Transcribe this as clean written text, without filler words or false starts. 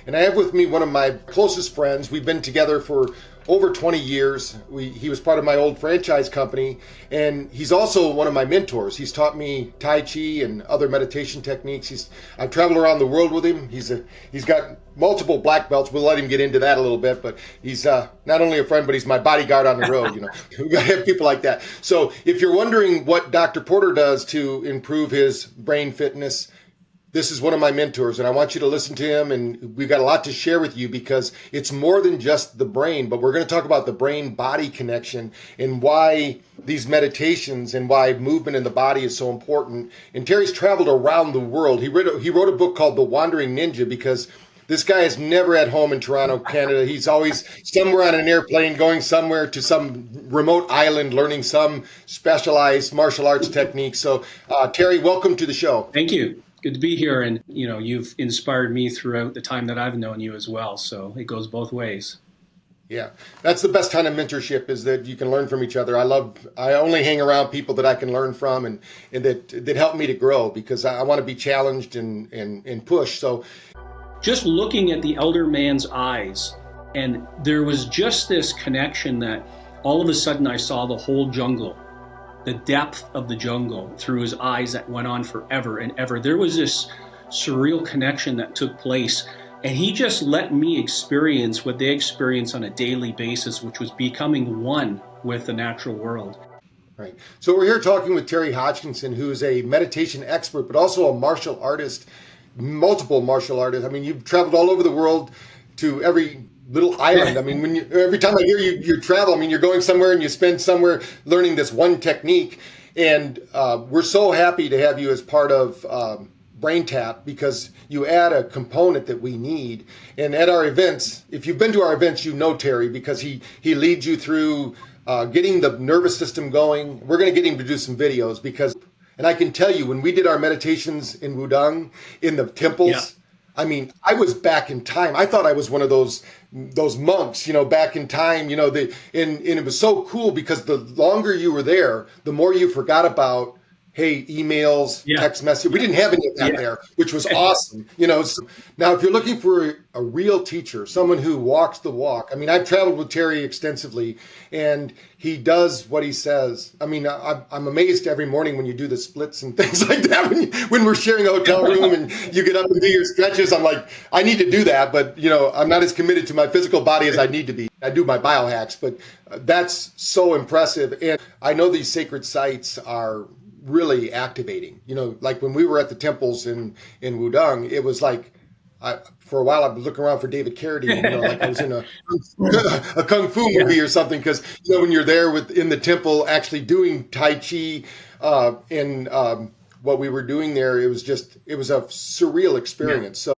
And I have with me one of my closest friends. We've been together for over 20 years. He was part of my old franchise company, and he's also one of my mentors. He's taught me Tai Chi and other meditation techniques. I've traveled around the world with him. He's got multiple black belts. We'll let him get into that a little bit, but he's not only a friend, but he's my bodyguard on the road. We gotta have people like that. So if you're wondering what Dr. Porter does to improve his brain fitness, this is one of my mentors, and I want you to listen to him, and we've got a lot to share with you because it's more than just the brain, but we're going to talk about the brain-body connection and why these meditations and why movement in the body is so important. And Terry's traveled around the world. He wrote a book called The Wandering Ninja because this guy is never at home in Toronto, Canada. He's always somewhere on an airplane, going somewhere to some remote island, learning some specialized martial arts technique. So, Terry, welcome to the show. Thank you. Good to be here. And, you've inspired me throughout the time that I've known you as well. So it goes both ways. Yeah, that's the best kind of mentorship, is that you can learn from each other. I only hang around people that I can learn from and that help me to grow, because I want to be challenged and pushed. So just looking at the elder man's eyes, and there was just this connection that all of a sudden I saw the whole jungle, the depth of the jungle through his eyes that went on forever and ever. There was this surreal connection that took place, and he just let me experience what they experience on a daily basis, which was becoming one with the natural world. Right. So we're here talking with Terry Hodgkinson, who is a meditation expert, but also a martial artist, multiple martial artists. I mean, you've traveled all over the world to every little island. I mean, every time I hear you travel, I mean, you're going somewhere and you spend somewhere learning this one technique. And we're so happy to have you as part of BrainTap, because you add a component that we need. And at our events, if you've been to our events, you know Terry, because he leads you through getting the nervous system going. We're going to get him to do some videos and I can tell you, when we did our meditations in Wudang, in the temples, yeah. I mean, I was back in time. I thought I was one of those monks, back in time, and it was so cool, because the longer you were there, the more you forgot about, hey, emails, text message. We didn't have any of that there, which was awesome. So now, if you're looking for a real teacher, someone who walks the walk, I mean, I've traveled with Terry extensively, and he does what he says. I mean, I'm amazed every morning when you do the splits and things like that, when we're sharing a hotel room and you get up and do your stretches. I'm like, I need to do that, but I'm not as committed to my physical body as I need to be. I do my biohacks, but that's so impressive. And I know these sacred sites are really activating. Like when we were at the temples in Wudang, it was like, for a while I was looking around for David Carradine, like I was in a kung fu movie or something, because when you're there in the temple actually doing Tai Chi and what we were doing there, it was a surreal experience. So